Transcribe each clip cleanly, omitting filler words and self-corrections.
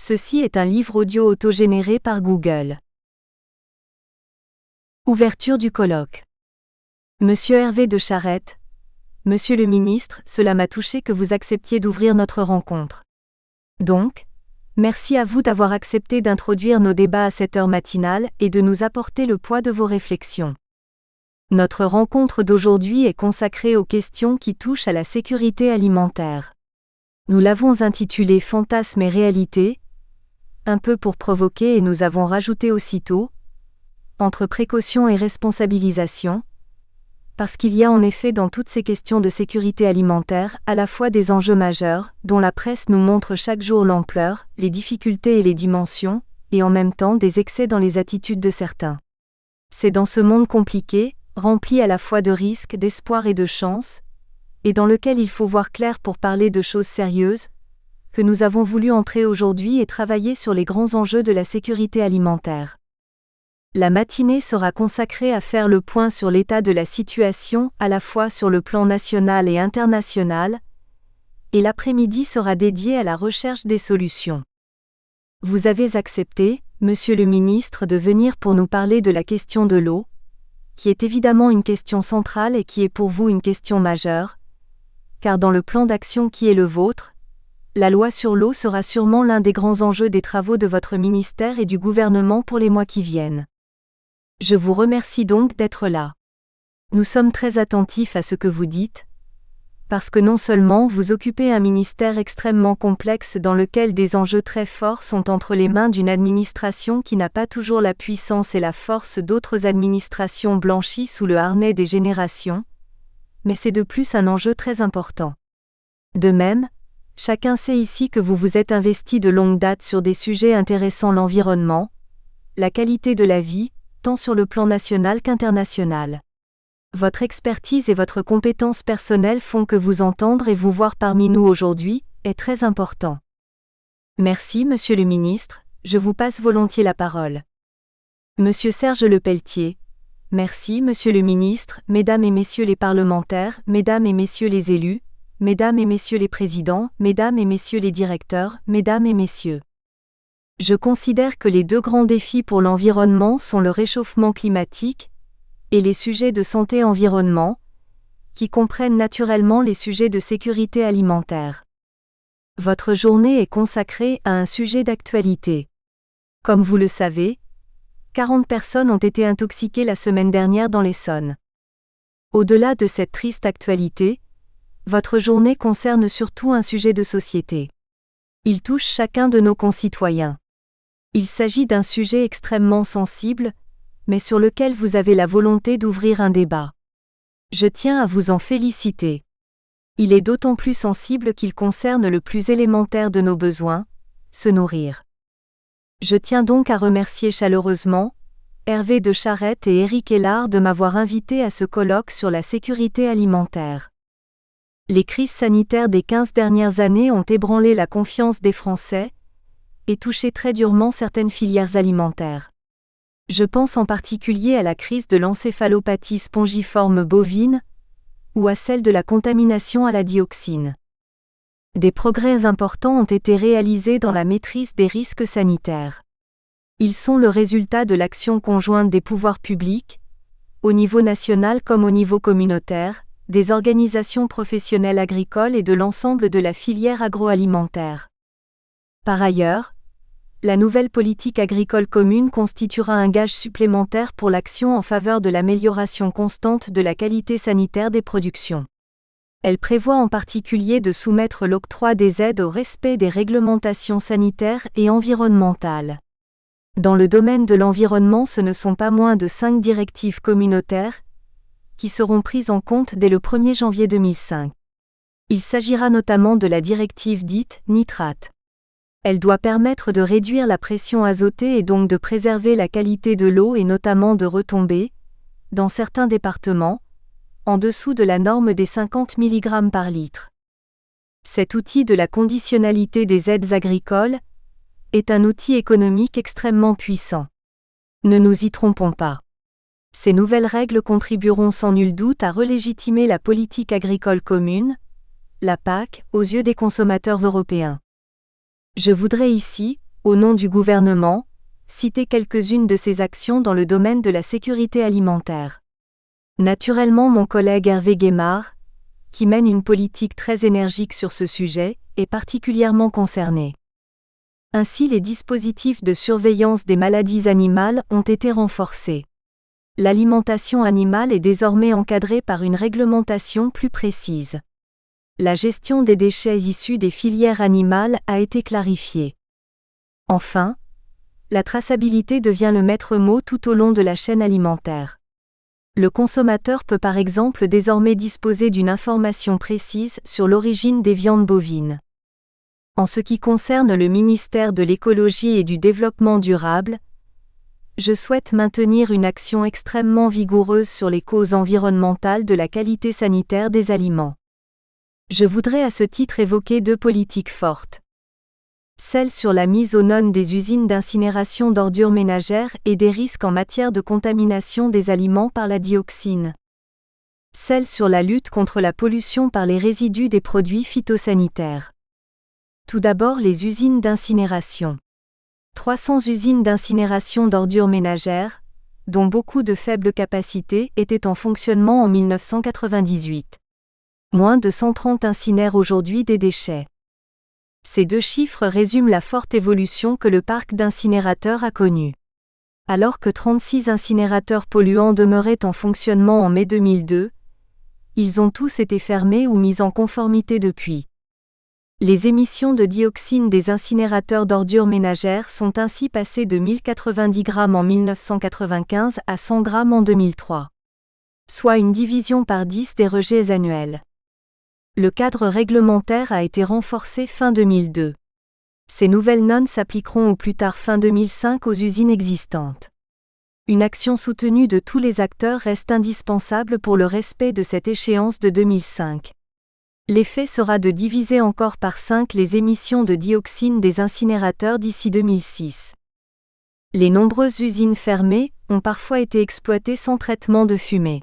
Ceci est un livre audio autogénéré par Google. Ouverture du colloque. Monsieur Hervé de Charette, Monsieur le ministre, cela m'a touché que vous acceptiez d'ouvrir notre rencontre. Donc, merci à vous d'avoir accepté d'introduire nos débats à cette heure matinale et de nous apporter le poids de vos réflexions. Notre rencontre d'aujourd'hui est consacrée aux questions qui touchent à la sécurité alimentaire. Nous l'avons intitulée Fantasmes et réalité, un peu pour provoquer, et nous avons rajouté aussitôt entre précaution et responsabilisation, parce qu'il y a en effet dans toutes ces questions de sécurité alimentaire à la fois des enjeux majeurs, dont la presse nous montre chaque jour l'ampleur, les difficultés et les dimensions, et en même temps des excès dans les attitudes de certains. C'est dans ce monde compliqué, rempli à la fois de risques, d'espoir et de chance, et dans lequel il faut voir clair pour parler de choses sérieuses, que nous avons voulu entrer aujourd'hui et travailler sur les grands enjeux de la sécurité alimentaire. La matinée sera consacrée à faire le point sur l'état de la situation, à la fois sur le plan national et international, et l'après-midi sera dédié à la recherche des solutions. Vous avez accepté, Monsieur le ministre, de venir pour nous parler de la question de l'eau, qui est évidemment une question centrale et qui est pour vous une question majeure, car dans le plan d'action qui est le vôtre, la loi sur l'eau sera sûrement l'un des grands enjeux des travaux de votre ministère et du gouvernement pour les mois qui viennent. Je vous remercie donc d'être là. Nous sommes très attentifs à ce que vous dites, parce que non seulement vous occupez un ministère extrêmement complexe dans lequel des enjeux très forts sont entre les mains d'une administration qui n'a pas toujours la puissance et la force d'autres administrations blanchies sous le harnais des générations, mais c'est de plus un enjeu très important. De même, chacun sait ici que vous vous êtes investi de longue date sur des sujets intéressant l'environnement, la qualité de la vie, tant sur le plan national qu'international. Votre expertise et votre compétence personnelle font que vous entendre et vous voir parmi nous aujourd'hui est très important. Merci, Monsieur le ministre, je vous passe volontiers la parole. Monsieur Serge Lepelletier. Merci, Monsieur le ministre, Mesdames et Messieurs les parlementaires, Mesdames et Messieurs les élus, Mesdames et Messieurs les présidents, Mesdames et Messieurs les directeurs, Mesdames et Messieurs. Je considère que les deux grands défis pour l'environnement sont le réchauffement climatique et les sujets de santé-environnement, qui comprennent naturellement les sujets de sécurité alimentaire. Votre journée est consacrée à un sujet d'actualité. Comme vous le savez, 40 personnes ont été intoxiquées la semaine dernière dans l'Essonne. Au-delà de cette triste actualité, votre journée concerne surtout un sujet de société. Il touche chacun de nos concitoyens. Il s'agit d'un sujet extrêmement sensible, mais sur lequel vous avez la volonté d'ouvrir un débat. Je tiens à vous en féliciter. Il est d'autant plus sensible qu'il concerne le plus élémentaire de nos besoins, se nourrir. Je tiens donc à remercier chaleureusement Hervé de Charette et Éric Hélard de m'avoir invité à ce colloque sur la sécurité alimentaire. Les crises sanitaires des 15 dernières années ont ébranlé la confiance des Français et touché très durement certaines filières alimentaires. Je pense en particulier à la crise de l'encéphalopathie spongiforme bovine ou à celle de la contamination à la dioxine. Des progrès importants ont été réalisés dans la maîtrise des risques sanitaires. Ils sont le résultat de l'action conjointe des pouvoirs publics, au niveau national comme au niveau communautaire, des organisations professionnelles agricoles et de l'ensemble de la filière agroalimentaire. Par ailleurs, la nouvelle politique agricole commune constituera un gage supplémentaire pour l'action en faveur de l'amélioration constante de la qualité sanitaire des productions. Elle prévoit en particulier de soumettre l'octroi des aides au respect des réglementations sanitaires et environnementales. Dans le domaine de l'environnement, ce ne sont pas moins de 5 directives communautaires qui seront prises en compte dès le 1er janvier 2005. Il s'agira notamment de la directive dite nitrate. Elle doit permettre de réduire la pression azotée et donc de préserver la qualité de l'eau et notamment de retomber, dans certains départements, en dessous de la norme des 50 mg par litre. Cet outil de la conditionnalité des aides agricoles est un outil économique extrêmement puissant. Ne nous y trompons pas. Ces nouvelles règles contribueront sans nul doute à relégitimer la politique agricole commune, la PAC, aux yeux des consommateurs européens. Je voudrais ici, au nom du gouvernement, citer quelques-unes de ses actions dans le domaine de la sécurité alimentaire. Naturellement, mon collègue Hervé Guémard, qui mène une politique très énergique sur ce sujet, est particulièrement concerné. Ainsi, les dispositifs de surveillance des maladies animales ont été renforcés. L'alimentation animale est désormais encadrée par une réglementation plus précise. La gestion des déchets issus des filières animales a été clarifiée. Enfin, la traçabilité devient le maître mot tout au long de la chaîne alimentaire. Le consommateur peut par exemple désormais disposer d'une information précise sur l'origine des viandes bovines. En ce qui concerne le ministère de l'Écologie et du Développement durable, je souhaite maintenir une action extrêmement vigoureuse sur les causes environnementales de la qualité sanitaire des aliments. Je voudrais à ce titre évoquer 2 politiques fortes. Celle sur la mise aux normes des usines d'incinération d'ordures ménagères et des risques en matière de contamination des aliments par la dioxine. Celle sur la lutte contre la pollution par les résidus des produits phytosanitaires. Tout d'abord, les usines d'incinération. 300 usines d'incinération d'ordures ménagères, dont beaucoup de faible capacité, étaient en fonctionnement en 1998. Moins de 130 incinèrent aujourd'hui des déchets. Ces 2 chiffres résument la forte évolution que le parc d'incinérateurs a connue. Alors que 36 incinérateurs polluants demeuraient en fonctionnement en mai 2002, ils ont tous été fermés ou mis en conformité depuis. Les émissions de dioxine des incinérateurs d'ordures ménagères sont ainsi passées de 1090 grammes en 1995 à 100 grammes en 2003. Soit une division par 10 des rejets annuels. Le cadre réglementaire a été renforcé fin 2002. Ces nouvelles normes s'appliqueront au plus tard fin 2005 aux usines existantes. Une action soutenue de tous les acteurs reste indispensable pour le respect de cette échéance de 2005. L'effet sera de diviser encore par 5 les émissions de dioxine des incinérateurs d'ici 2006. Les nombreuses usines fermées ont parfois été exploitées sans traitement de fumée.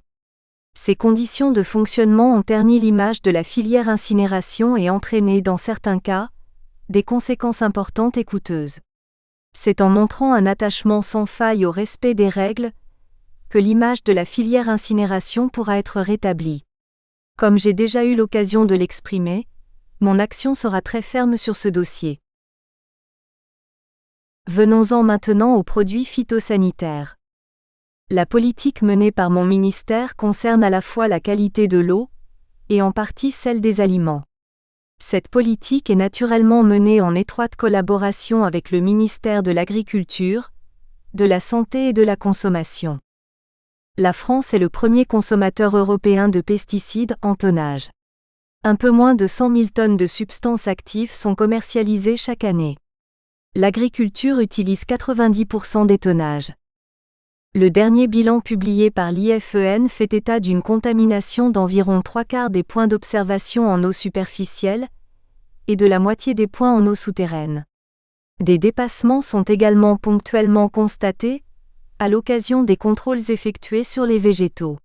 Ces conditions de fonctionnement ont terni l'image de la filière incinération et entraîné, dans certains cas, des conséquences importantes et coûteuses. C'est en montrant un attachement sans faille au respect des règles que l'image de la filière incinération pourra être rétablie. Comme j'ai déjà eu l'occasion de l'exprimer, mon action sera très ferme sur ce dossier. Venons-en maintenant aux produits phytosanitaires. La politique menée par mon ministère concerne à la fois la qualité de l'eau, et en partie celle des aliments. Cette politique est naturellement menée en étroite collaboration avec le ministère de l'Agriculture, de la Santé et de la Consommation. La France est le premier consommateur européen de pesticides en tonnage. Un peu moins de 100 000 tonnes de substances actives sont commercialisées chaque année. L'agriculture utilise 90% des tonnages. Le dernier bilan publié par l'IFEN fait état d'une contamination d'environ 3/4 des points d'observation en eau superficielle et de la moitié des points en eau souterraine. Des dépassements sont également ponctuellement constatés à l'occasion des contrôles effectués sur les végétaux.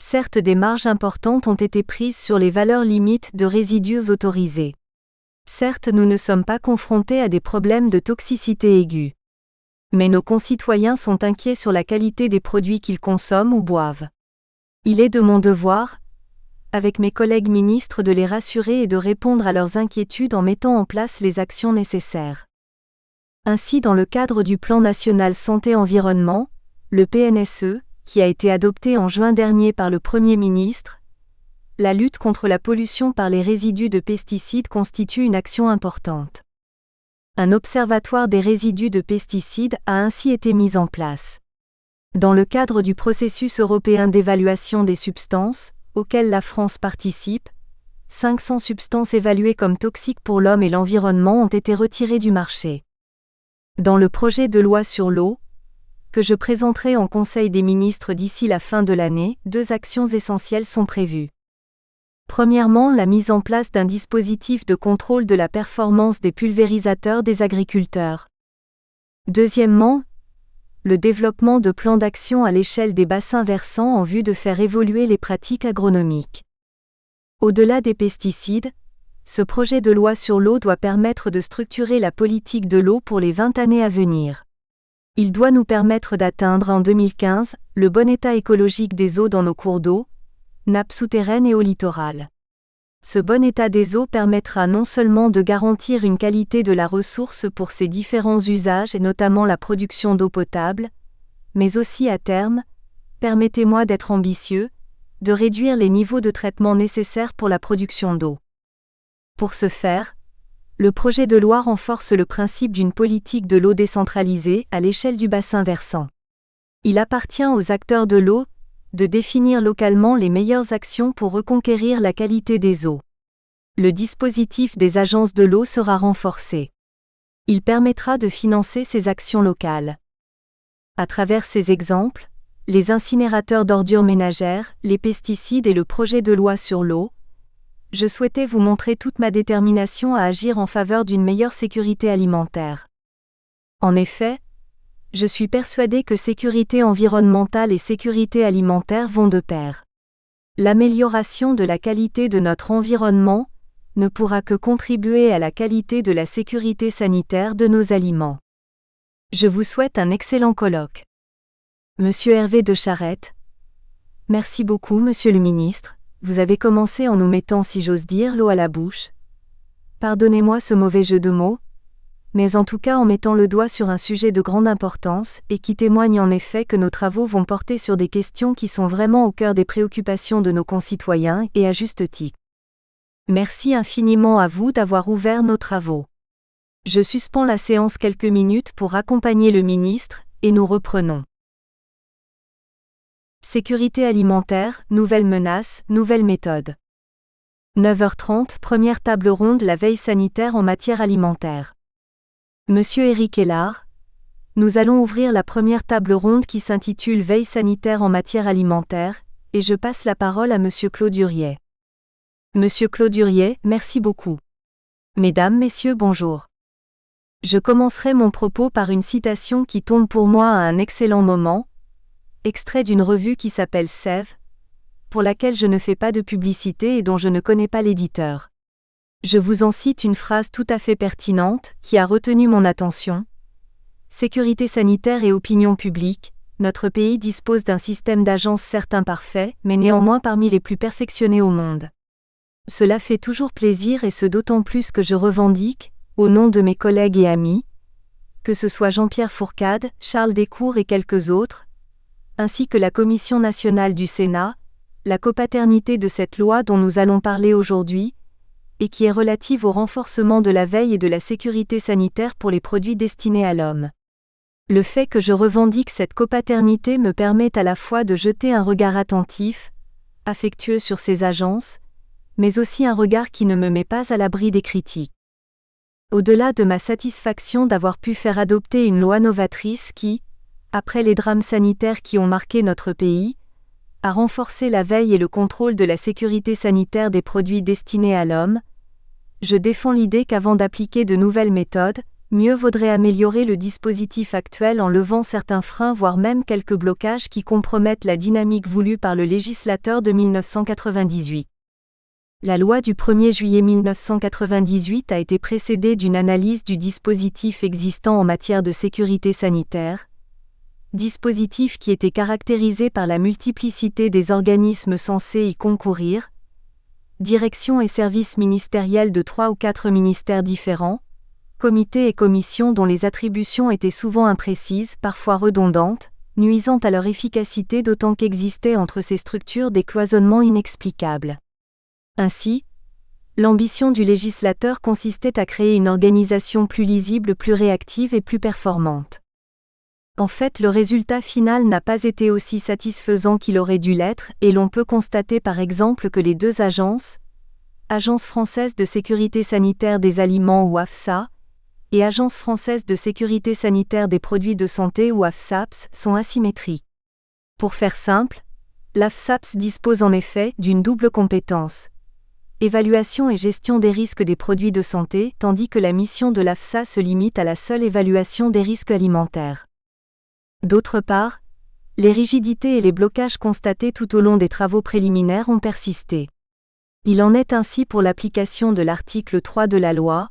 Certes, des marges importantes ont été prises sur les valeurs limites de résidus autorisés. Certes, nous ne sommes pas confrontés à des problèmes de toxicité aiguë. Mais nos concitoyens sont inquiets sur la qualité des produits qu'ils consomment ou boivent. Il est de mon devoir, avec mes collègues ministres, de les rassurer et de répondre à leurs inquiétudes en mettant en place les actions nécessaires. Ainsi, dans le cadre du Plan national santé-environnement, le PNSE, qui a été adopté en juin dernier par le Premier ministre, la lutte contre la pollution par les résidus de pesticides constitue une action importante. Un observatoire des résidus de pesticides a ainsi été mis en place. Dans le cadre du processus européen d'évaluation des substances, auquel la France participe, 500 substances évaluées comme toxiques pour l'homme et l'environnement ont été retirées du marché. Dans le projet de loi sur l'eau, que je présenterai en Conseil des ministres d'ici la fin de l'année, 2 actions essentielles sont prévues. Premièrement, la mise en place d'un dispositif de contrôle de la performance des pulvérisateurs des agriculteurs. Deuxièmement, le développement de plans d'action à l'échelle des bassins versants en vue de faire évoluer les pratiques agronomiques. Au-delà des pesticides, Ce projet de loi sur l'eau doit permettre de structurer la politique de l'eau pour les 20 années à venir. Il doit nous permettre d'atteindre en 2015 le bon état écologique des eaux dans nos cours d'eau, nappes souterraines et au littoral. Ce bon état des eaux permettra non seulement de garantir une qualité de la ressource pour ses différents usages et notamment la production d'eau potable, mais aussi à terme, permettez-moi d'être ambitieux, de réduire les niveaux de traitement nécessaires pour la production d'eau. Pour ce faire, le projet de loi renforce le principe d'une politique de l'eau décentralisée à l'échelle du bassin versant. Il appartient aux acteurs de l'eau de définir localement les meilleures actions pour reconquérir la qualité des eaux. Le dispositif des agences de l'eau sera renforcé. Il permettra de financer ces actions locales. À travers ces exemples, les incinérateurs d'ordures ménagères, les pesticides et le projet de loi sur l'eau, je souhaitais vous montrer toute ma détermination à agir en faveur d'une meilleure sécurité alimentaire. En effet, je suis persuadé que sécurité environnementale et sécurité alimentaire vont de pair. L'amélioration de la qualité de notre environnement ne pourra que contribuer à la qualité de la sécurité sanitaire de nos aliments. Je vous souhaite un excellent colloque. Monsieur Hervé de Charette. Merci beaucoup, Monsieur le ministre, vous avez commencé en nous mettant, si j'ose dire, l'eau à la bouche. Pardonnez-moi ce mauvais jeu de mots, mais en tout cas en mettant le doigt sur un sujet de grande importance et qui témoigne en effet que nos travaux vont porter sur des questions qui sont vraiment au cœur des préoccupations de nos concitoyens et à juste titre. Merci infiniment à vous d'avoir ouvert nos travaux. Je suspends la séance quelques minutes pour accompagner le ministre et nous reprenons. Sécurité alimentaire, nouvelles menaces, nouvelles méthodes. 9h30, première table ronde, la veille sanitaire en matière alimentaire. Monsieur Éric Hélard, nous allons ouvrir la première table ronde qui s'intitule Veille sanitaire en matière alimentaire, et je passe la parole à Monsieur Claude Huriet. Monsieur Claude Huriet, merci beaucoup. Mesdames, Messieurs, bonjour. Je commencerai mon propos par une citation qui tombe pour moi à un excellent moment, extrait d'une revue qui s'appelle Sève, pour laquelle je ne fais pas de publicité et dont je ne connais pas l'éditeur. Je vous en cite une phrase tout à fait pertinente, qui a retenu mon attention. Sécurité sanitaire et opinion publique, notre pays dispose d'un système d'agences certes imparfait, mais néanmoins parmi les plus perfectionnés au monde. Cela fait toujours plaisir et ce d'autant plus que je revendique, au nom de mes collègues et amis, que ce soit Jean-Pierre Fourcade, Charles Descours et quelques autres, ainsi que la Commission nationale du Sénat, la copaternité de cette loi dont nous allons parler aujourd'hui, et qui est relative au renforcement de la veille et de la sécurité sanitaire pour les produits destinés à l'homme. Le fait que je revendique cette copaternité me permet à la fois de jeter un regard attentif, affectueux sur ces agences, mais aussi un regard qui ne me met pas à l'abri des critiques. Au-delà de ma satisfaction d'avoir pu faire adopter une loi novatrice qui, après les drames sanitaires qui ont marqué notre pays, a renforcé la veille et le contrôle de la sécurité sanitaire des produits destinés à l'homme, je défends l'idée qu'avant d'appliquer de nouvelles méthodes, mieux vaudrait améliorer le dispositif actuel en levant certains freins voire même quelques blocages qui compromettent la dynamique voulue par le législateur de 1998. La loi du 1er juillet 1998 a été précédée d'une analyse du dispositif existant en matière de sécurité sanitaire, dispositif qui était caractérisé par la multiplicité des organismes censés y concourir, direction et services ministériels de 3 ou 4 ministères différents, comités et commissions dont les attributions étaient souvent imprécises, parfois redondantes, nuisant à leur efficacité d'autant qu'existaient entre ces structures des cloisonnements inexplicables. Ainsi, l'ambition du législateur consistait à créer une organisation plus lisible, plus réactive et plus performante. En fait, le résultat final n'a pas été aussi satisfaisant qu'il aurait dû l'être, et l'on peut constater par exemple que les deux agences, Agence française de sécurité sanitaire des aliments ou AFSA, et Agence française de sécurité sanitaire des produits de santé ou AFSAPS, sont asymétriques. Pour faire simple, l'AFSAPS dispose en effet d'une double compétence, évaluation et gestion des risques des produits de santé, tandis que la mission de l'AFSA se limite à la seule évaluation des risques alimentaires. D'autre part, les rigidités et les blocages constatés tout au long des travaux préliminaires ont persisté. Il en est ainsi pour l'application de l'article 3 de la loi.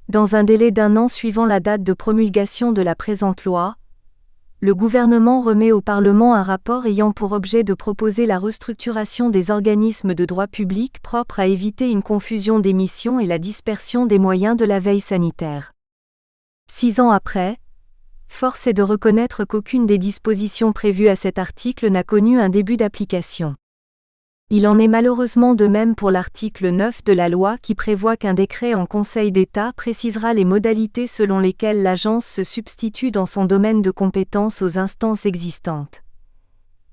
Dans un délai d'1 an suivant la date de promulgation de la présente loi, le gouvernement remet au Parlement un rapport ayant pour objet de proposer la restructuration des organismes de droit public propre à éviter une confusion des missions et la dispersion des moyens de la veille sanitaire. 6 ans après, force est de reconnaître qu'aucune des dispositions prévues à cet article n'a connu un début d'application. Il en est malheureusement de même pour l'article 9 de la loi qui prévoit qu'un décret en Conseil d'État précisera les modalités selon lesquelles l'agence se substitue dans son domaine de compétence aux instances existantes.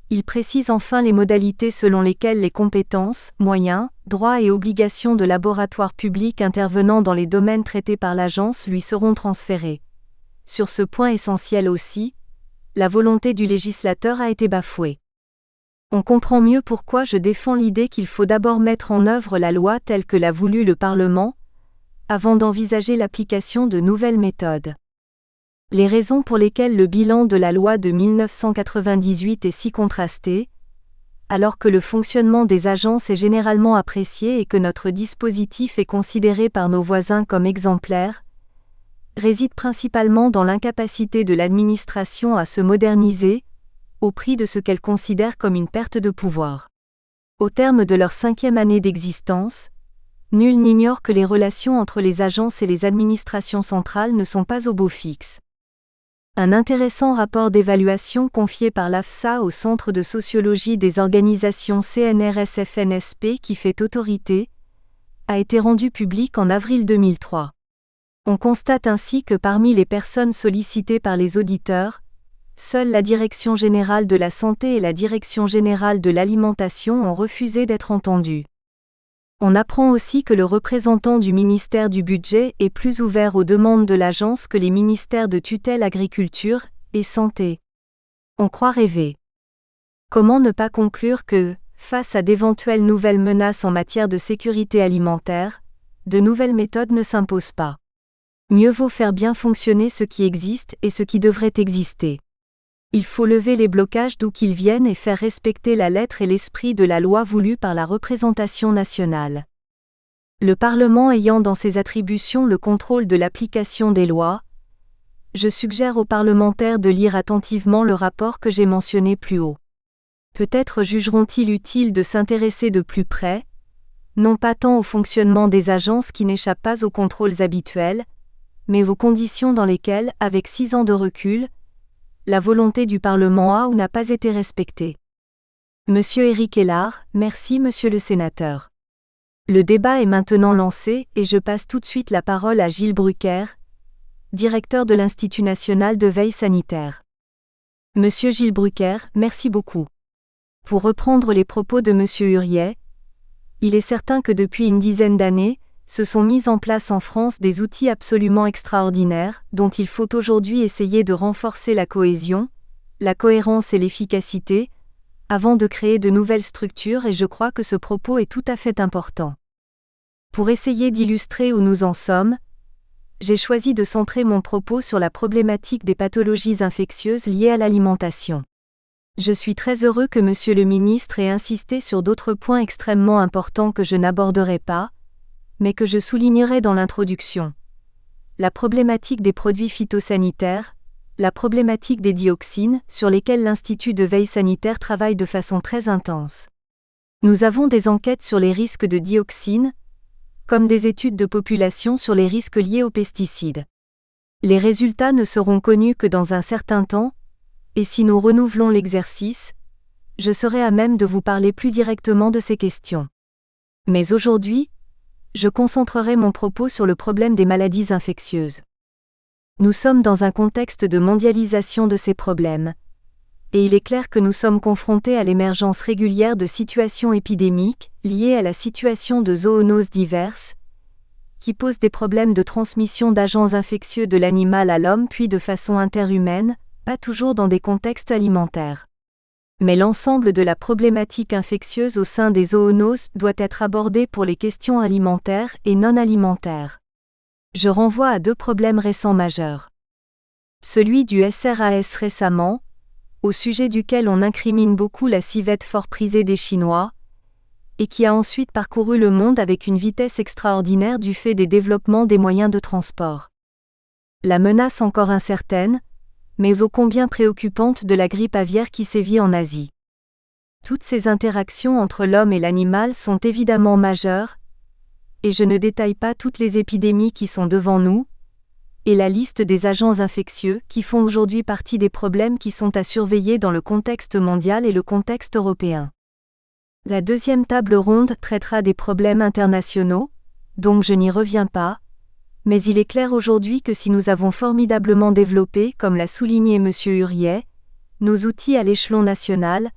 Il précise enfin les modalités selon lesquelles les compétences, moyens, droits et obligations de laboratoires publics intervenant dans les domaines traités par l'agence lui seront transférés. Sur ce point essentiel aussi, la volonté du législateur a été bafouée. On comprend mieux pourquoi je défends l'idée qu'il faut d'abord mettre en œuvre la loi telle que l'a voulu le Parlement, avant d'envisager l'application de nouvelles méthodes. Les raisons pour lesquelles le bilan de la loi de 1998 est si contrasté, alors que le fonctionnement des agences est généralement apprécié et que notre dispositif est considéré par nos voisins comme exemplaire, réside principalement dans l'incapacité de l'administration à se moderniser, au prix de ce qu'elle considère comme une perte de pouvoir. Au terme de leur 5e année d'existence, nul n'ignore que les relations entre les agences et les administrations centrales ne sont pas au beau fixe. Un intéressant rapport d'évaluation confié par l'AFSA au Centre de sociologie des organisations CNRS-FNSP qui fait autorité, a été rendu public en avril 2003. On constate ainsi que parmi les personnes sollicitées par les auditeurs, seule la Direction générale de la santé et la Direction générale de l'alimentation ont refusé d'être entendues. On apprend aussi que le représentant du ministère du Budget est plus ouvert aux demandes de l'agence que les ministères de tutelle agriculture et santé. On croit rêver. Comment ne pas conclure que, face à d'éventuelles nouvelles menaces en matière de sécurité alimentaire, de nouvelles méthodes ne s'imposent pas. Mieux vaut faire bien fonctionner ce qui existe et ce qui devrait exister. Il faut lever les blocages d'où qu'ils viennent et faire respecter la lettre et l'esprit de la loi voulue par la représentation nationale. Le Parlement ayant dans ses attributions le contrôle de l'application des lois, je suggère aux parlementaires de lire attentivement le rapport que j'ai mentionné plus haut. Peut-être jugeront-ils utile de s'intéresser de plus près, non pas tant au fonctionnement des agences qui n'échappent pas aux contrôles habituels, mais aux conditions dans lesquelles, avec 6 ans de recul, la volonté du Parlement a ou n'a pas été respectée. Monsieur Éric Hélard, merci Monsieur le sénateur. Le débat est maintenant lancé et je passe tout de suite la parole à Gilles Brucker, directeur de l'Institut national de veille sanitaire. Monsieur Gilles Brucker, merci beaucoup. Pour reprendre les propos de Monsieur Huriet, il est certain que depuis une dizaine d'années, se sont mis en place en France des outils absolument extraordinaires, dont il faut aujourd'hui essayer de renforcer la cohésion, la cohérence et l'efficacité, avant de créer de nouvelles structures et je crois que ce propos est tout à fait important. Pour essayer d'illustrer où nous en sommes, j'ai choisi de centrer mon propos sur la problématique des pathologies infectieuses liées à l'alimentation. Je suis très heureux que Monsieur le ministre ait insisté sur d'autres points extrêmement importants que je n'aborderai pas, mais que je soulignerai dans l'introduction. La problématique des produits phytosanitaires, la problématique des dioxines, sur lesquelles l'Institut de veille sanitaire travaille de façon très intense. Nous avons des enquêtes sur les risques de dioxines, comme des études de population sur les risques liés aux pesticides. Les résultats ne seront connus que dans un certain temps, et si nous renouvelons l'exercice, je serai à même de vous parler plus directement de ces questions. Mais aujourd'hui, je concentrerai mon propos sur le problème des maladies infectieuses. Nous sommes dans un contexte de mondialisation de ces problèmes, et il est clair que nous sommes confrontés à l'émergence régulière de situations épidémiques liées à la situation de zoonoses diverses, qui posent des problèmes de transmission d'agents infectieux de l'animal à l'homme puis de façon interhumaine, pas toujours dans des contextes alimentaires. Mais l'ensemble de la problématique infectieuse au sein des zoonoses doit être abordé pour les questions alimentaires et non alimentaires. Je renvoie à 2 problèmes récents majeurs. Celui du SRAS récemment, au sujet duquel on incrimine beaucoup la civette fort prisée des Chinois, et qui a ensuite parcouru le monde avec une vitesse extraordinaire du fait des développements des moyens de transport. La menace encore incertaine, mais ô combien préoccupante de la grippe aviaire qui sévit en Asie. Toutes ces interactions entre l'homme et l'animal sont évidemment majeures, et je ne détaille pas toutes les épidémies qui sont devant nous, et la liste des agents infectieux qui font aujourd'hui partie des problèmes qui sont à surveiller dans le contexte mondial et le contexte européen. La deuxième table ronde traitera des problèmes internationaux, donc je n'y reviens pas, mais il est clair aujourd'hui que si nous avons formidablement développé, comme l'a souligné M. Huriet, nos outils à l'échelon national,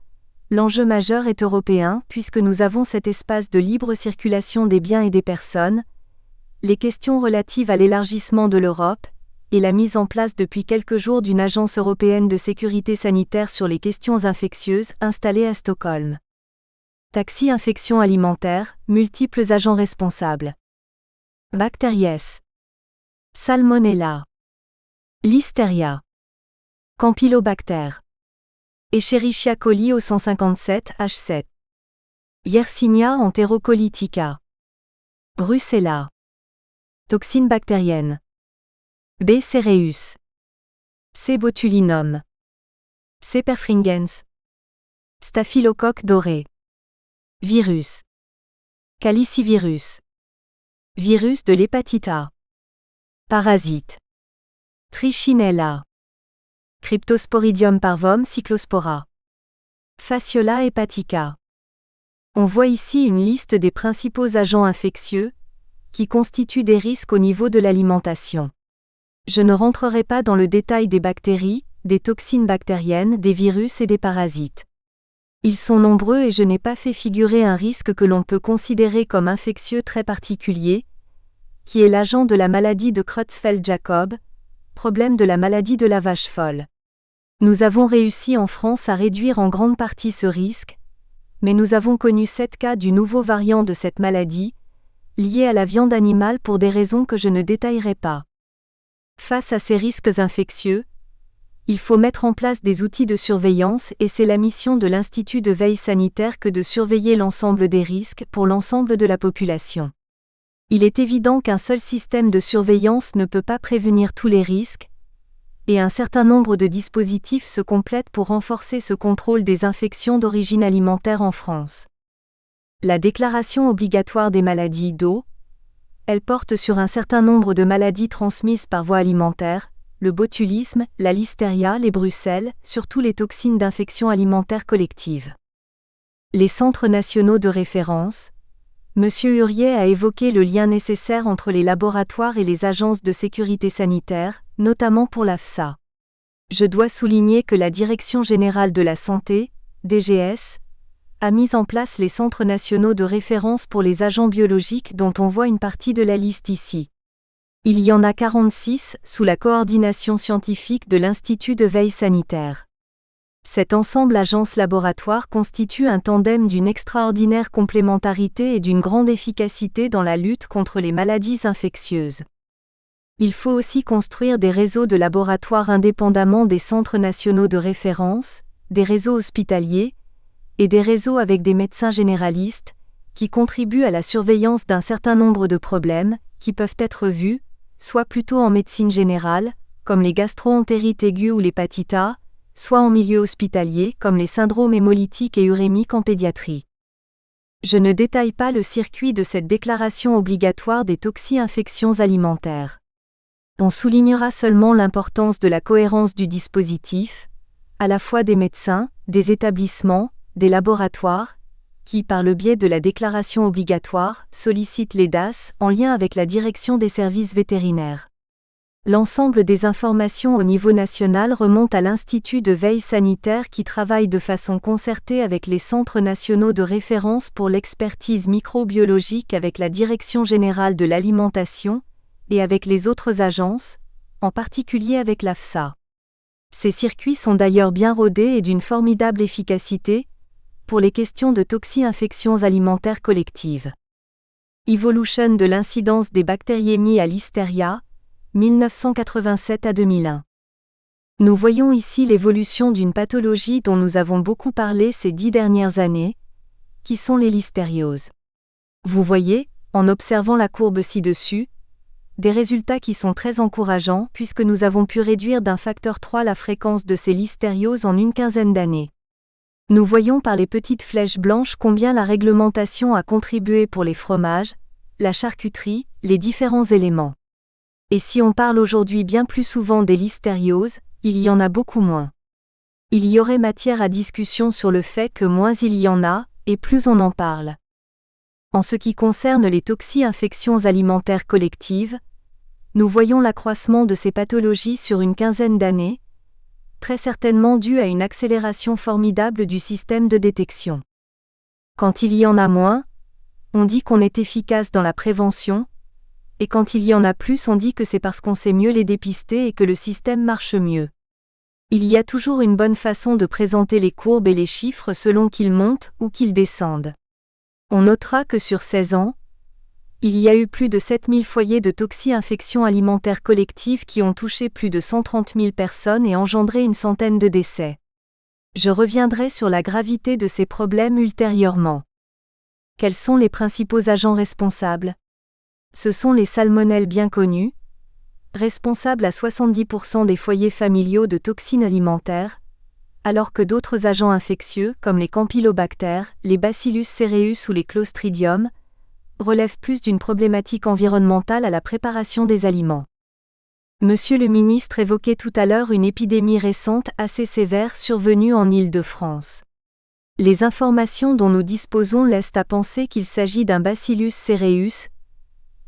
l'enjeu majeur est européen puisque nous avons cet espace de libre circulation des biens et des personnes, les questions relatives à l'élargissement de l'Europe, et la mise en place depuis quelques jours d'une agence européenne de sécurité sanitaire sur les questions infectieuses installée à Stockholm. Taxi infection alimentaire, multiples agents responsables. Bactéries. Salmonella. Listeria. Campylobacter. Escherichia coli au 157 H7. Yersinia enterocolitica. Brucella. Toxines bactériennes. B. cereus. C. botulinum. C. perfringens. Staphylocoque doré. Virus. Calicivirus. Virus de l'hépatite A. Parasite. Trichinella. Cryptosporidium parvum cyclospora. Fasciola hepatica. On voit ici une liste des principaux agents infectieux, qui constituent des risques au niveau de l'alimentation. Je ne rentrerai pas dans le détail des bactéries, des toxines bactériennes, des virus et des parasites. Ils sont nombreux et je n'ai pas fait figurer un risque que l'on peut considérer comme infectieux très particulier, qui est l'agent de la maladie de Creutzfeldt-Jakob, problème de la maladie de la vache folle. Nous avons réussi en France à réduire en grande partie ce risque, mais nous avons connu 7 cas du nouveau variant de cette maladie, lié à la viande animale pour des raisons que je ne détaillerai pas. Face à ces risques infectieux, il faut mettre en place des outils de surveillance et c'est la mission de l'Institut de veille sanitaire que de surveiller l'ensemble des risques pour l'ensemble de la population. Il est évident qu'un seul système de surveillance ne peut pas prévenir tous les risques, et un certain nombre de dispositifs se complètent pour renforcer ce contrôle des infections d'origine alimentaire en France. La déclaration obligatoire des maladies d'eau, elle porte sur un certain nombre de maladies transmises par voie alimentaire, le botulisme, la listeria, les brucelles, surtout les toxines d'infection alimentaire collective. Les centres nationaux de référence. M. Huriet a évoqué le lien nécessaire entre les laboratoires et les agences de sécurité sanitaire, notamment pour l'AFSA. Je dois souligner que la Direction générale de la santé, DGS, a mis en place les centres nationaux de référence pour les agents biologiques dont on voit une partie de la liste ici. Il y en a 46 sous la coordination scientifique de l'Institut de veille sanitaire. Cet ensemble agence-laboratoire constitue un tandem d'une extraordinaire complémentarité et d'une grande efficacité dans la lutte contre les maladies infectieuses. Il faut aussi construire des réseaux de laboratoires indépendamment des centres nationaux de référence, des réseaux hospitaliers, et des réseaux avec des médecins généralistes, qui contribuent à la surveillance d'un certain nombre de problèmes, qui peuvent être vus, soit plutôt en médecine générale, comme les gastro-entérites aiguës ou l'hépatite A, soit en milieu hospitalier, comme les syndromes hémolytiques et urémiques en pédiatrie. Je ne détaille pas le circuit de cette déclaration obligatoire des toxi-infections alimentaires. On soulignera seulement l'importance de la cohérence du dispositif, à la fois des médecins, des établissements, des laboratoires, qui, par le biais de la déclaration obligatoire, sollicitent les DAS en lien avec la direction des services vétérinaires. L'ensemble des informations au niveau national remonte à l'Institut de veille sanitaire qui travaille de façon concertée avec les centres nationaux de référence pour l'expertise microbiologique avec la Direction générale de l'alimentation, et avec les autres agences, en particulier avec l'AFSA. Ces circuits sont d'ailleurs bien rodés et d'une formidable efficacité, pour les questions de toxi-infections alimentaires collectives. Evolution de l'incidence des bactériémies à Listeria, 1987 à 2001. Nous voyons ici l'évolution d'une pathologie dont nous avons beaucoup parlé ces 10 dernières années, qui sont les listérioses. Vous voyez, en observant la courbe ci-dessus, des résultats qui sont très encourageants puisque nous avons pu réduire d'un facteur 3 la fréquence de ces listérioses en une quinzaine d'années. Nous voyons par les petites flèches blanches combien la réglementation a contribué pour les fromages, la charcuterie, les différents éléments. Et si on parle aujourd'hui bien plus souvent des listérioses, il y en a beaucoup moins. Il y aurait matière à discussion sur le fait que moins il y en a, et plus on en parle. En ce qui concerne les toxi-infections alimentaires collectives, nous voyons l'accroissement de ces pathologies sur une quinzaine d'années, très certainement dû à une accélération formidable du système de détection. Quand il y en a moins, on dit qu'on est efficace dans la prévention, et quand il y en a plus, on dit que c'est parce qu'on sait mieux les dépister et que le système marche mieux. Il y a toujours une bonne façon de présenter les courbes et les chiffres selon qu'ils montent ou qu'ils descendent. On notera que sur 16 ans, il y a eu plus de 7000 foyers de toxi-infections alimentaires collectives qui ont touché plus de 130 000 personnes et engendré une centaine de décès. Je reviendrai sur la gravité de ces problèmes ultérieurement. Quels sont les principaux agents responsables ? Ce sont les salmonelles bien connues, responsables à 70% des foyers familiaux de toxines alimentaires, alors que d'autres agents infectieux comme les campylobactères, les Bacillus cereus ou les Clostridium, relève plus d'une problématique environnementale à la préparation des aliments. Monsieur le ministre évoquait tout à l'heure une épidémie récente assez sévère survenue en Île-de-France. Les informations dont nous disposons laissent à penser qu'il s'agit d'un Bacillus cereus,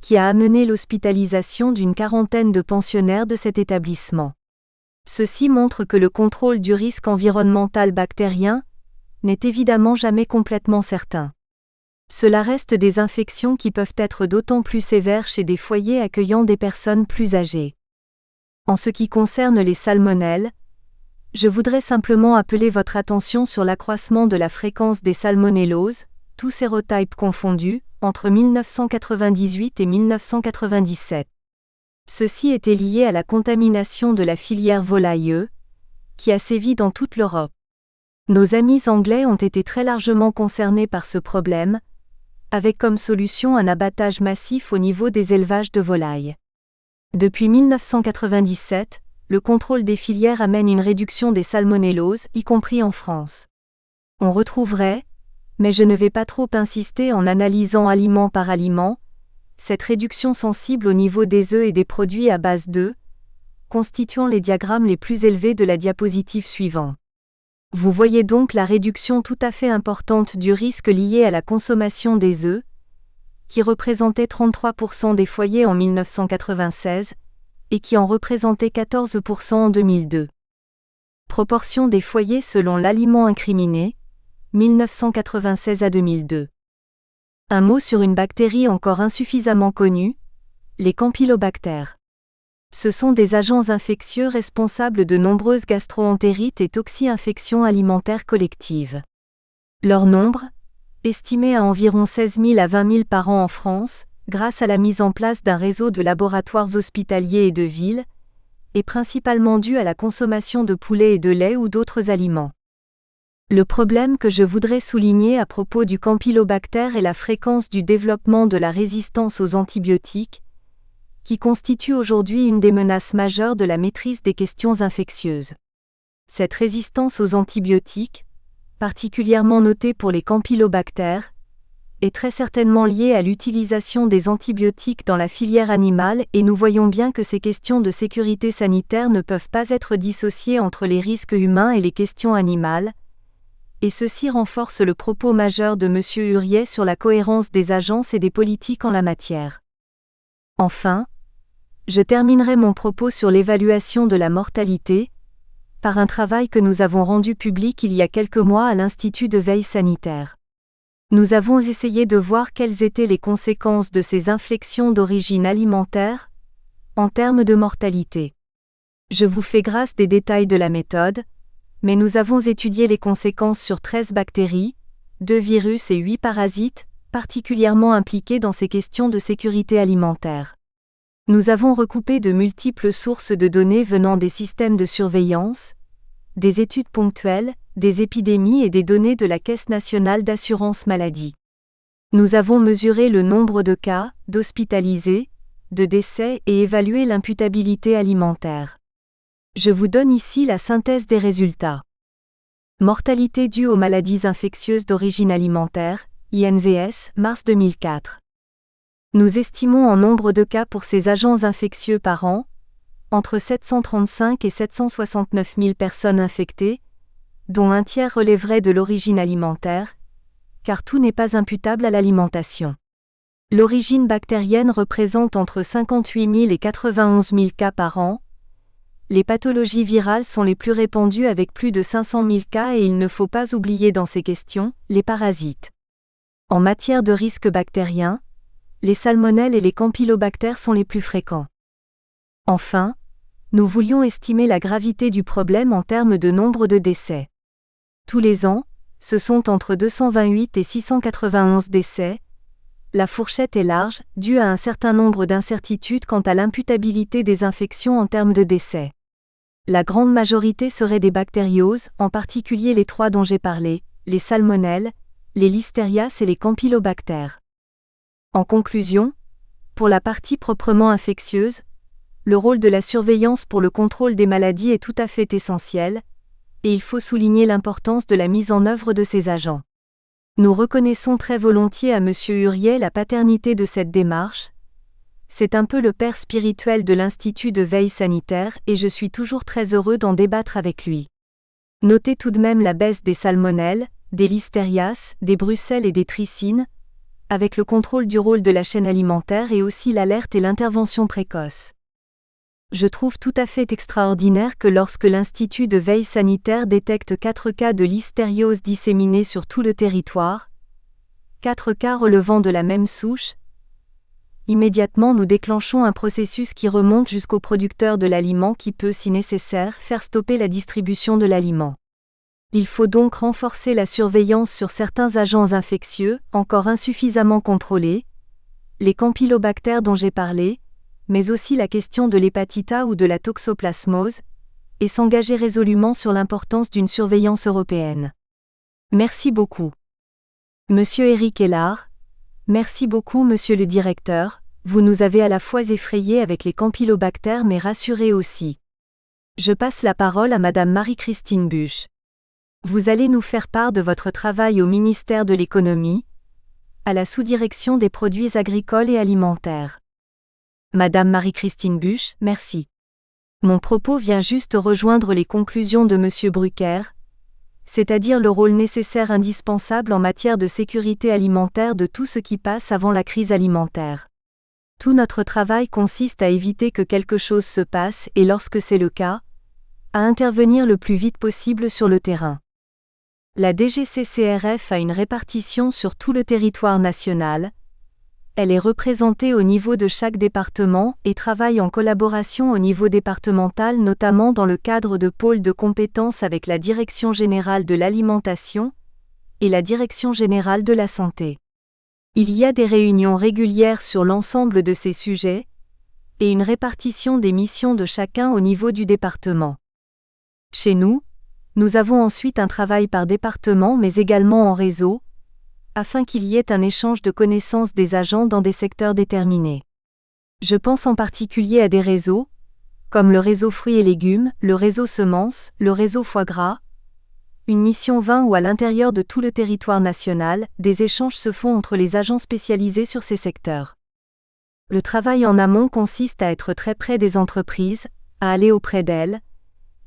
qui a amené l'hospitalisation d'une quarantaine de pensionnaires de cet établissement. Ceci montre que le contrôle du risque environnemental bactérien n'est évidemment jamais complètement certain. Cela reste des infections qui peuvent être d'autant plus sévères chez des foyers accueillant des personnes plus âgées. En ce qui concerne les salmonelles, je voudrais simplement appeler votre attention sur l'accroissement de la fréquence des salmonelloses, tous sérotypes confondus, entre 1998 et 1997. Ceci était lié à la contamination de la filière volaille, qui a sévi dans toute l'Europe. Nos amis anglais ont été très largement concernés par ce problème, avec comme solution un abattage massif au niveau des élevages de volailles. Depuis 1997, le contrôle des filières amène une réduction des salmonelloses, y compris en France. On retrouverait, mais je ne vais pas trop insister en analysant aliment par aliment, cette réduction sensible au niveau des œufs et des produits à base d'œufs, constituant les diagrammes les plus élevés de la diapositive suivante. Vous voyez donc la réduction tout à fait importante du risque lié à la consommation des œufs, qui représentait 33% des foyers en 1996, et qui en représentait 14% en 2002. Proportion des foyers selon l'aliment incriminé, 1996 à 2002. Un mot sur une bactérie encore insuffisamment connue, les campylobactères. Ce sont des agents infectieux responsables de nombreuses gastro-entérites et toxi-infections alimentaires collectives. Leur nombre, estimé à environ 16 000 à 20 000 par an en France, grâce à la mise en place d'un réseau de laboratoires hospitaliers et de villes, est principalement dû à la consommation de poulet et de lait ou d'autres aliments. Le problème que je voudrais souligner à propos du campylobactère est la fréquence du développement de la résistance aux antibiotiques, qui constitue aujourd'hui une des menaces majeures de la maîtrise des questions infectieuses. Cette résistance aux antibiotiques, particulièrement notée pour les campylobactères, est très certainement liée à l'utilisation des antibiotiques dans la filière animale et nous voyons bien que ces questions de sécurité sanitaire ne peuvent pas être dissociées entre les risques humains et les questions animales, et ceci renforce le propos majeur de M. Huriet sur la cohérence des agences et des politiques en la matière. Enfin, je terminerai mon propos sur l'évaluation de la mortalité, par un travail que nous avons rendu public il y a quelques mois à l'Institut de veille sanitaire. Nous avons essayé de voir quelles étaient les conséquences de ces infections d'origine alimentaire, en termes de mortalité. Je vous fais grâce des détails de la méthode, mais nous avons étudié les conséquences sur 13 bactéries, 2 virus et 8 parasites, particulièrement impliqués dans ces questions de sécurité alimentaire. Nous avons recoupé de multiples sources de données venant des systèmes de surveillance, des études ponctuelles, des épidémies et des données de la Caisse nationale d'assurance maladie. Nous avons mesuré le nombre de cas, d'hospitalisés, de décès et évalué l'imputabilité alimentaire. Je vous donne ici la synthèse des résultats. Mortalité due aux maladies infectieuses d'origine alimentaire, INVS, mars 2004. Nous estimons en nombre de cas pour ces agents infectieux par an, entre 735 et 769 000 personnes infectées, dont un tiers relèverait de l'origine alimentaire, car tout n'est pas imputable à l'alimentation. L'origine bactérienne représente entre 58 000 et 91 000 cas par an. Les pathologies virales sont les plus répandues avec plus de 500 000 cas et il ne faut pas oublier dans ces questions, les parasites. En matière de risque bactérien, les salmonelles et les campylobactères sont les plus fréquents. Enfin, nous voulions estimer la gravité du problème en termes de nombre de décès. Tous les ans, ce sont entre 228 et 691 décès. La fourchette est large, due à un certain nombre d'incertitudes quant à l'imputabilité des infections en termes de décès. La grande majorité serait des bactérioses, en particulier les trois dont j'ai parlé, les salmonelles, les listérias et les campylobactères. En conclusion, pour la partie proprement infectieuse, le rôle de la surveillance pour le contrôle des maladies est tout à fait essentiel, et il faut souligner l'importance de la mise en œuvre de ces agents. Nous reconnaissons très volontiers à M. Huriet la paternité de cette démarche. C'est un peu le père spirituel de l'Institut de veille sanitaire et je suis toujours très heureux d'en débattre avec lui. Notez tout de même la baisse des salmonelles, des listérias, des brucelles et des tricines, avec le contrôle du rôle de la chaîne alimentaire et aussi l'alerte et l'intervention précoce. Je trouve tout à fait extraordinaire que lorsque l'Institut de veille sanitaire détecte 4 cas de listériose disséminés sur tout le territoire, 4 cas relevant de la même souche, immédiatement nous déclenchons un processus qui remonte jusqu'au producteur de l'aliment qui peut, si nécessaire, faire stopper la distribution de l'aliment. Il faut donc renforcer la surveillance sur certains agents infectieux, encore insuffisamment contrôlés, les campylobactères dont j'ai parlé, mais aussi la question de l'hépatite A ou de la toxoplasmose, et s'engager résolument sur l'importance d'une surveillance européenne. Merci beaucoup. Monsieur Éric Hellard, merci beaucoup Monsieur le Directeur, vous nous avez à la fois effrayés avec les campylobactères mais rassurés aussi. Je passe la parole à Madame Marie-Christine Buch. Vous allez nous faire part de votre travail au ministère de l'Économie, à la sous-direction des produits agricoles et alimentaires. Madame Marie-Christine Buch, merci. Mon propos vient juste rejoindre les conclusions de Monsieur Brucker, c'est-à-dire le rôle nécessaire indispensable en matière de sécurité alimentaire de tout ce qui passe avant la crise alimentaire. Tout notre travail consiste à éviter que quelque chose se passe et lorsque c'est le cas, à intervenir le plus vite possible sur le terrain. La DGCCRF a une répartition sur tout le territoire national. Elle est représentée au niveau de chaque département et travaille en collaboration au niveau départemental notamment dans le cadre de pôles de compétences avec la Direction générale de l'alimentation et la Direction générale de la santé. Il y a des réunions régulières sur l'ensemble de ces sujets et une répartition des missions de chacun au niveau du département. Chez nous, nous avons ensuite un travail par département mais également en réseau, afin qu'il y ait un échange de connaissances des agents dans des secteurs déterminés. Je pense en particulier à des réseaux, comme le réseau fruits et légumes, le réseau semences, le réseau foie gras, une mission vin où à l'intérieur de tout le territoire national, des échanges se font entre les agents spécialisés sur ces secteurs. Le travail en amont consiste à être très près des entreprises, à aller auprès d'elles,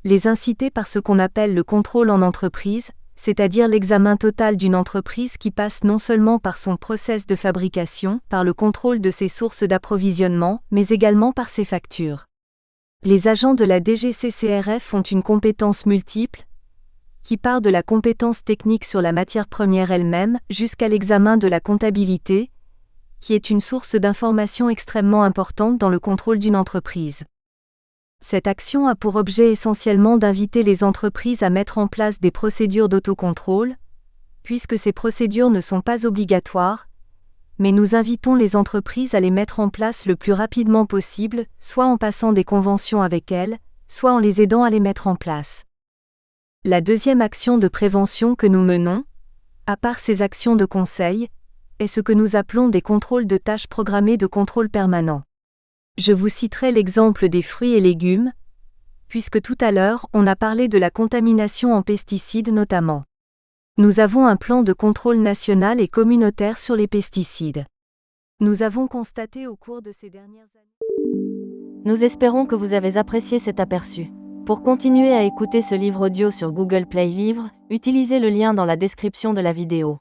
les inciter par ce qu'on appelle le contrôle en entreprise, c'est-à-dire l'examen total d'une entreprise qui passe non seulement par son process de fabrication, par le contrôle de ses sources d'approvisionnement, mais également par ses factures. Les agents de la DGCCRF ont une compétence multiple, qui part de la compétence technique sur la matière première elle-même jusqu'à l'examen de la comptabilité, qui est une source d'information extrêmement importante dans le contrôle d'une entreprise. Cette action a pour objet essentiellement d'inviter les entreprises à mettre en place des procédures d'autocontrôle, puisque ces procédures ne sont pas obligatoires, mais nous invitons les entreprises à les mettre en place le plus rapidement possible, soit en passant des conventions avec elles, soit en les aidant à les mettre en place. La deuxième action de prévention que nous menons, à part ces actions de conseil, est ce que nous appelons des contrôles de tâches programmés de contrôle permanent. Je vous citerai l'exemple des fruits et légumes, puisque tout à l'heure on a parlé de la contamination en pesticides notamment. Nous avons un plan de contrôle national et communautaire sur les pesticides. Nous avons constaté au cours de ces dernières années. Nous espérons que vous avez apprécié cet aperçu. Pour continuer à écouter ce livre audio sur Google Play Livres, utilisez le lien dans la description de la vidéo.